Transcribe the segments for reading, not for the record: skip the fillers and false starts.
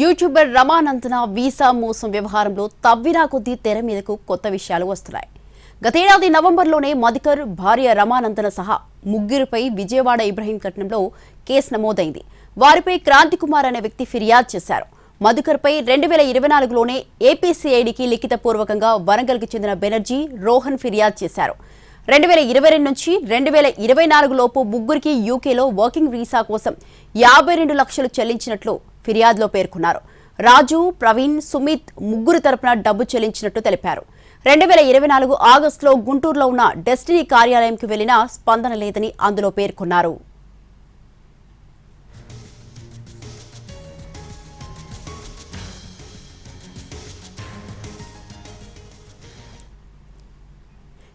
YouTuber రమానందన visa మోసం వ్యవహారంలో తవ్వినా కొద్దీ తెర మీదకు కొత్త విషయాలు వస్తున్నాయి. గతేడాది నవంబర్లోనే మధుకర్ భార్య రమానందన సహా ముగ్గురిపై విజయవాడ ఇబ్రహీంపట్నంలో కేసు నమోదైంది. వారిపై క్రాంతి కుమార్ అనే వ్యక్తి ఫిర్యాదు చేశారు. మధుకర్పై 2024లోనే ఏపీసీఐడికి లిఖితపూర్వకంగా వరంగల్కి చెందిన బెనర్జీ, రోహన్ ఫిర్యాదు చేశారు. 2022 నుంచి 2024 లోపు ముగ్గురికి యూకేలో వర్కింగ్ వీసా కోసం 52 లక్షలు చెల్లించినట్లు ఫిర్యాదులో పేర్కొన్నారు. రాజు, ప్రవీణ్, సుమిత్ ముగ్గురు తరపున డబ్బు చెల్లించినట్టు తెలిపారు. 2024 ఆగస్టులో గుంటూరులో ఉన్న డెస్టినీ కార్యాలయంకు వెళ్లినా స్పందన లేదని అందులో పేర్కొన్నారు.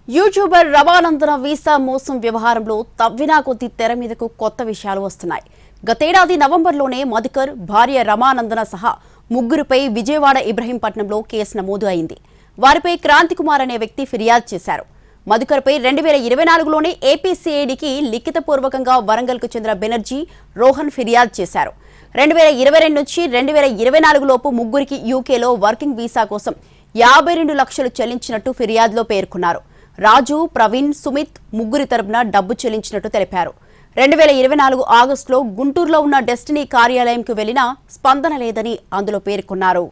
యూట్యూబర్ రమానందన వీసా మోసం వ్యవహారంలో తవ్వినా కొద్దీ తెర మీదకు కొత్త విషయాలు వస్తున్నాయి. గతేడాది నవంబర్లోనే మధుకర్ భార్య రమానందన సహా ముగ్గురిపై విజయవాడ ఇబ్రహీంపట్నంలో కేసు నమోదు అయింది. వారిపై క్రాంతి కుమార్ అనే వ్యక్తి ఫిర్యాదు చేశారు. మధుకర్పై 2024లోనే ఏపీసీఐడికి లిఖితపూర్వకంగా వరంగల్కు చెందిన బెనర్జీ, రోహన్ ఫిర్యాదు చేశారు. 2022 నుంచి 2024 లోపు ముగ్గురికి యూకేలో వర్కింగ్ వీసా కోసం 52 లక్షలు చెల్లించినట్టు ఫిర్యాదులో పేర్కొన్నారు. రాజు, ప్రవీణ్, సుమిత్ ముగ్గురి తరపున డబ్బు చెల్లించినట్టు తెలిపారు. 2024 ఆగస్టులో గుంటూరులో ఉన్న డెస్టినీ కార్యాలయంకు వెళ్లినా స్పందన లేదని అందులో పేర్కొన్నారు.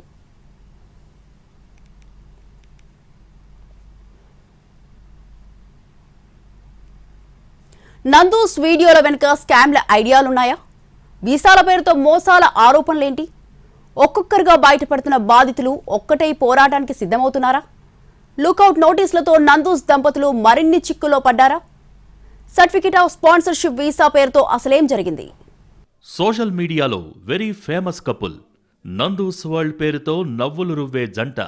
నందూస్ వీడియోల వెనుక స్కామ్ల ఐడియాలున్నాయా? వీసాల పేరుతో మోసాల ఆరోపణలేంటి? ఒక్కొక్కరుగా బయటపడుతున్న బాధితులు ఒక్కటై పోరాటానికి సిద్ధమవుతున్నారా? లుకౌట్ నోటీసులతో నందూస్ దంపతులు మరిన్ని చిక్కులో పడ్డారా? సర్టిఫికేట్ ఆఫ్ స్పాన్సర్షిప్ వీసా పేరుతో అసలేం జరిగింది? సోషల్ మీడియాలో very famous couple Nandu's world పేరుతో నవ్వులు రువ్వే జంట.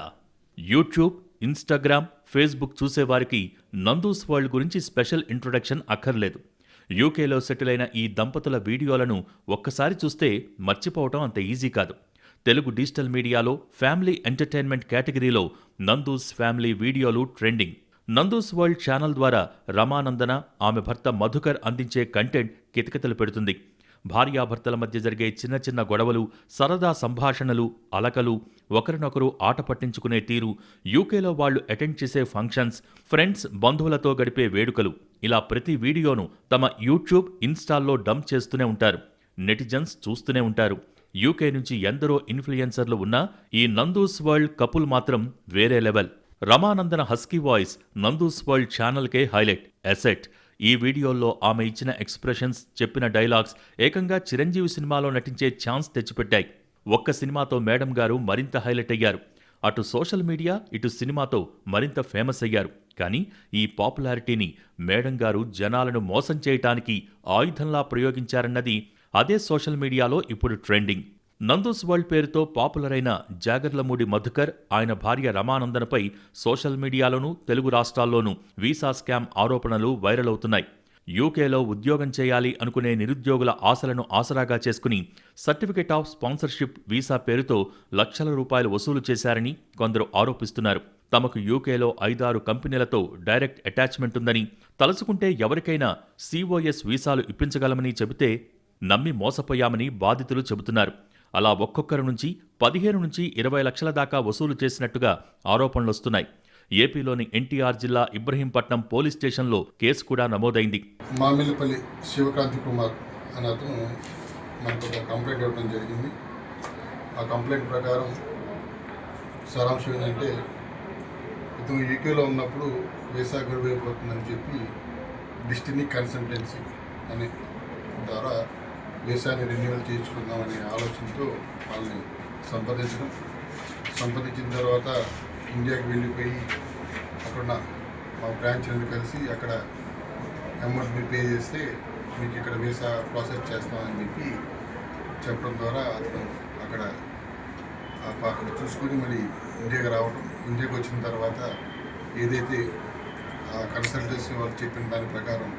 యూట్యూబ్, ఇన్స్టాగ్రామ్, ఫేస్బుక్ చూసేవారికి నందూస్ వరల్డ్ గురించి స్పెషల్ ఇంట్రొడక్షన్ అక్కర్లేదు. యూకేలో సెటిల్ అయిన ఈ దంపతుల వీడియోలను ఒక్కసారి చూస్తే మర్చిపోవటం అంత ఈజీ కాదు. తెలుగు డిజిటల్ మీడియాలో ఫ్యామిలీ ఎంటర్టైన్మెంట్ కేటగిరీలో నందూస్ ఫ్యామిలీ వీడియోలు ట్రెండింగ్. నందూస్ వరల్డ్ ఛానల్ ద్వారా రమానందన, ఆమె భర్త మధుకర్ అందించే కంటెంట్ కితకితలు పెడుతుంది. భార్యాభర్తల మధ్య జరిగే చిన్న చిన్న గొడవలు, సరదా సంభాషణలు, అలకలు, ఒకరినొకరు ఆట పట్టించుకునే తీరు, యూకేలో వాళ్లు అటెండ్ చేసే ఫంక్షన్స్, ఫ్రెండ్స్, బంధువులతో గడిపే వేడుకలు, ఇలా ప్రతి వీడియోను తమ యూట్యూబ్, ఇన్స్టాల్లో డంప్ చేస్తూనే ఉంటారు. నెటిజన్స్ చూస్తూనే ఉంటారు. యూకే నుంచి ఎందరో ఇన్ఫ్లుయెన్సర్లు ఉన్నా ఈ నందూస్ వరల్డ్ కపుల్ మాత్రం వేరే level. Ramanandana husky voice Nandu's world ఛానల్కే హైలైట్, అసెట్. ఈ వీడియోల్లో ఆమె ఇచ్చిన ఎక్స్ప్రెషన్స్, చెప్పిన డైలాగ్స్ ఏకంగా చిరంజీవి సినిమాలో నటించే ఛాన్స్ తెచ్చిపెట్టాయి. ఒక్క సినిమాతో మేడం గారు మరింత హైలైట్ అయ్యారు. అటు సోషల్ మీడియా, ఇటు సినిమాతో మరింత ఫేమస్ అయ్యారు. కానీ ఈ పాపులారిటీని మేడం గారు జనాలను మోసం చేయటానికి ఆయుధంలా ప్రయోగించారన్నది అదే సోషల్ మీడియాలో ఇప్పుడు ట్రెండింగ్. నందూస్ వరల్డ్ పేరుతో పాపులర్ అయిన జాగర్లమూడి మధుకర్, ఆయన భార్య రమానందనపై సోషల్ మీడియాలోనూ తెలుగు రాష్ట్రాల్లోనూ వీసా స్కామ్ ఆరోపణలు వైరల్ అవుతున్నాయి. యూకేలో ఉద్యోగం చేయాలి అనుకునే నిరుద్యోగుల ఆశలను ఆసరాగా చేసుకుని సర్టిఫికేట్ ఆఫ్ స్పాన్సర్షిప్ వీసా పేరుతో లక్షల రూపాయలు వసూలు చేశారని కొందరు ఆరోపిస్తున్నారు. తమకు యూకేలో 5-6 కంపెనీలతో డైరెక్ట్ అటాచ్మెంట్ ఉందని, తలుచుకుంటే ఎవరికైనా COS వీసాలు ఇప్పించగలమని చెబితే నమ్మి మోసపోయామని బాధితులు చెబుతున్నారు. అలా ఒక్కొక్కరి నుంచి 15 నుంచి 20 లక్షల దాకా వసూలు చేసినట్టుగా ఆరోపణలొస్తున్నాయి. ఏపీలోని ఎన్టీఆర్ జిల్లా ఇబ్రహీంపట్నం పోలీస్ స్టేషన్లో కేసు కూడా నమోదైంది. మామిలిపల్లి శివకాంతి కుమార్ అనే అతను మనకు ఒక కంప్లైంట్ ఇవ్వడం జరిగింది. ఆ కంప్లైంట్ ప్రకారం సారాంశం ఏంటంటే, ఇతను యూకేలో ఉన్నప్పుడు వీసా గడువైపోతుందని చెప్పి డెస్టినీ కన్సల్టెన్సీ అనే ద్వారా వీసాని రెన్యువల్ చేయించుకుందామనే ఆలోచనతో వాళ్ళని సంప్రదించిన తర్వాత ఇండియాకి వెళ్ళిపోయి అక్కడ మా బ్రాంచ్ని కలిసి అక్కడ అమౌంట్ మీరు పే చేస్తే మీకు ఇక్కడ వీసా ప్రాసెస్ చేస్తామని చెప్పడం ద్వారా అతను అక్కడ చూసుకొని మళ్ళీ ఇండియాకి రావడం. ఇండియాకి వచ్చిన తర్వాత ఏదైతే ఆ కన్సల్టెన్సీ వాళ్ళు చెప్పిన దాని ప్రకారం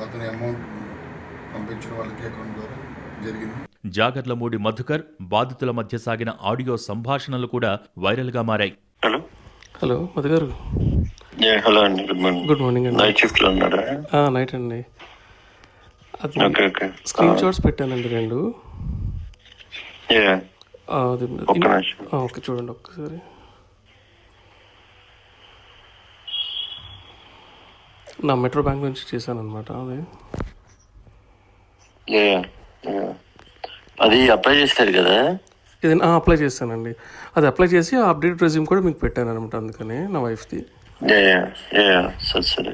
అతని అమౌంట్ పంపించిన వాళ్ళకి అకౌంట్ ద్వారా జరిగింది. జాగర్లమూడి మధుకర్, బాధితుల మధ్య సాగిన ఆడియో సంభాషణలు కూడా వైరల్గా మారాయి. హలో మధుగారు. హలో అండి, గుడ్ మార్నింగ్ అండి. నైట్ షిఫ్ట్లో ఉన్నారా? నైట్ అండి. అది స్క్రీన్ షాట్స్ పెట్టానండి 2. అది ఒక్క నిమిషం. ఓకే, చూడండి ఒక్కసారి. నా మెట్రో బ్యాంక్ నుంచి చేశాను అనమాట అది. Yeah, yeah. అది అప్లై చేస్తారు కదా. ఇది అప్లై చేశానండి. అది అప్లై చేసి ఆ అప్డేట్ రెజ్యూమ్ కూడా మీకు పెట్టాను అనమాట, అందుకని నా వైఫ్ది. సరే.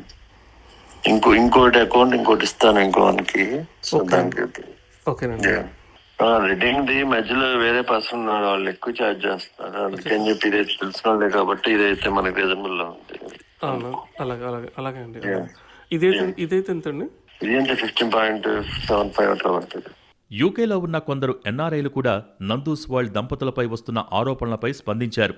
ఇంకోటి అకౌంట్ ఇంకోటి ఇస్తాను ఇంకోనికి. So Okay. దానికి ఓకేనండి. రిడింగ్ ది మధ్యలో వేరే పర్సన్ ఉన్నారు, వాళ్ళు ఎక్కువ ఛార్జ్ చేస్తున్నారు. అందుకని చెప్పి ఇదే తెలిసిన వాళ్ళే కాబట్టి ఇదైతే మనకి రీజనబుల్ లో ఉంటుంది. అవునా, అలాగే అండి. Yeah. ఇదైతే ఎంత అండి? ఇది అంటే 15.75 అట్లా పడుతుంది. యూకేలో ఉన్న కొందరు ఎన్ఆర్ఐలు కూడా నందూస్ వరల్డ్ దంపతులపై వస్తున్న ఆరోపణలపై స్పందించారు.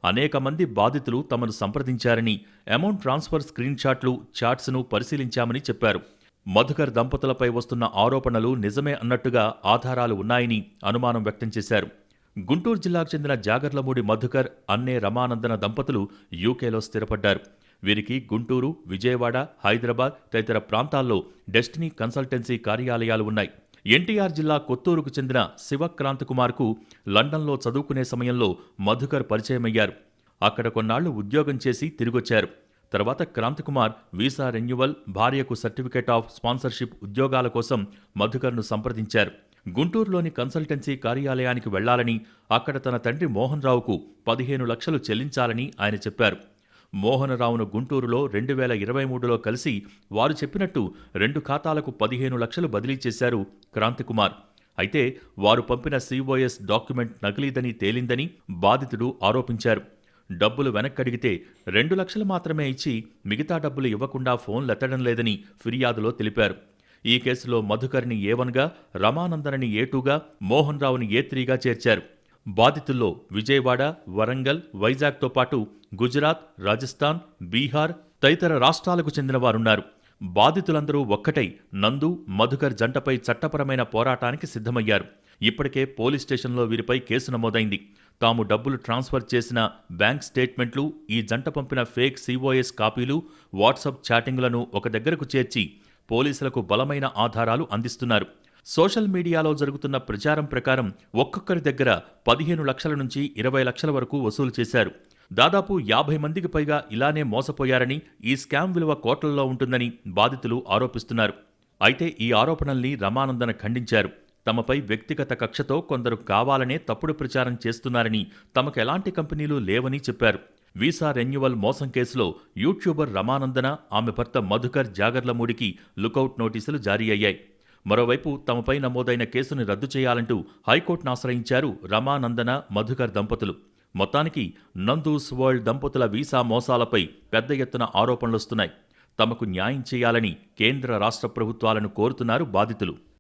అనేక మంది బాధితులు తమను సంప్రదించారని, అమౌంట్ ట్రాన్స్ఫర్ స్క్రీన్ షాట్లు, చాట్స్ను పరిశీలించామని చెప్పారు. మధుకర్ దంపతులపై వస్తున్న ఆరోపణలు నిజమే అన్నట్టుగా ఆధారాలు ఉన్నాయని అనుమానం వ్యక్తం చేశారు. గుంటూరు జిల్లాకు చెందిన జాగర్లమూడి మధుకర్, అన్నే రమానందన దంపతులు యూకేలో స్థిరపడ్డారు. వీరికి గుంటూరు, విజయవాడ, హైదరాబాద్ తదితర ప్రాంతాల్లో డెస్టినీ కన్సల్టెన్సీ కార్యాలయాలు ఉన్నాయి. ఎన్టీఆర్ జిల్లా కొత్తూరుకు చెందిన శివక్రాంతకుమార్కు లండన్లో చదువుకునే సమయంలో మధుకర్ పరిచయమయ్యారు. అక్కడ కొన్నాళ్లు ఉద్యోగం చేసి తిరిగొచ్చారు. తర్వాత క్రాంతకుమార్ వీసా రెన్యువల్, భార్యకు సర్టిఫికేట్ ఆఫ్ స్పాన్సర్షిప్ ఉద్యోగాల కోసం మధుకర్ను సంప్రదించారు. గుంటూరులోని కన్సల్టెన్సీ కార్యాలయానికి వెళ్లాలని, అక్కడ తన తండ్రి మోహన్ రావుకు 15 లక్షలు చెల్లించాలని ఆయన చెప్పారు. మోహన్ రావును గుంటూరులో 2023లో కలిసి వారు చెప్పినట్టు 2 ఖాతాలకు 15 లక్షలు బదిలీ చేశారు క్రాంతికుమార్. అయితే వారు పంపిన సిఓఎస్ డాక్యుమెంట్ నకిలీదని తేలిందని బాధితుడు ఆరోపించారు. డబ్బులు వెనక్కడిగితే 2 లక్షలు మాత్రమే ఇచ్చి మిగతా డబ్బులు ఇవ్వకుండా ఫోన్లెత్తడం లేదని ఫిర్యాదులో తెలిపారు. ఈ కేసులో మధుకర్ని A1గా, రమానందనని A2గా, మోహన్ రావుని A3గా చేర్చారు. బాధితుల్లో విజయవాడ, వరంగల్, వైజాగ్తో పాటు గుజరాత్, రాజస్థాన్, బీహార్ తదితర రాష్ట్రాలకు చెందిన వారున్నారు. బాధితులందరూ ఒక్కటై నందు, మధుకర్ జంటపై చట్టపరమైన పోరాటానికి సిద్ధమయ్యారు. ఇప్పటికే పోలీస్ స్టేషన్లో వీరిపై కేసు నమోదైంది. తాము డబ్బులు ట్రాన్స్ఫర్ చేసిన బ్యాంక్ స్టేట్మెంట్లు, ఈ జంట పంపిన ఫేక్ సిఓఎస్ కాపీలు, వాట్సాప్ చాటింగ్లను ఒక దగ్గరకు చేర్చి పోలీసులకు బలమైన ఆధారాలు అందిస్తున్నారు. సోషల్ మీడియాలో జరుగుతున్న ప్రచారం ప్రకారం ఒక్కొక్కరి దగ్గర 15 లక్షల నుంచి 20 లక్షల వరకు వసూలు చేశారు. దాదాపు 50 మందికి పైగా ఇలానే మోసపోయారని, ఈ స్కామ్ విలువ కోట్లలో ఉంటుందని బాధితులు ఆరోపిస్తున్నారు. అయితే ఈ ఆరోపణల్ని రమానందన ఖండించారు. తమపై వ్యక్తిగత కక్షతో కొందరు కావాలనే తప్పుడు ప్రచారం చేస్తున్నారని, తమకు ఎలాంటి కంపెనీలు లేవని చెప్పారు. వీసా రెన్యువల్ మోసం కేసులో యూట్యూబర్ రమానందన, ఆమె భర్త మధుకర్ జాగర్లమూడికి లుకౌట్ నోటీసులు జారీ అయ్యాయి. మరోవైపు తమపై నమోదైన కేసుని రద్దు చేయాలంటూ హైకోర్టును ఆశ్రయించారు రమానందన, మధుకర్ దంపతులు. మొత్తానికి నందూస్ వరల్డ్ దంపతుల వీసా మోసాలపై పెద్ద ఎత్తున ఆరోపణలొస్తున్నాయి. తమకు న్యాయం చేయాలని కేంద్ర రాష్ట్ర ప్రభుత్వాలను కోరుతున్నారు బాధితులు.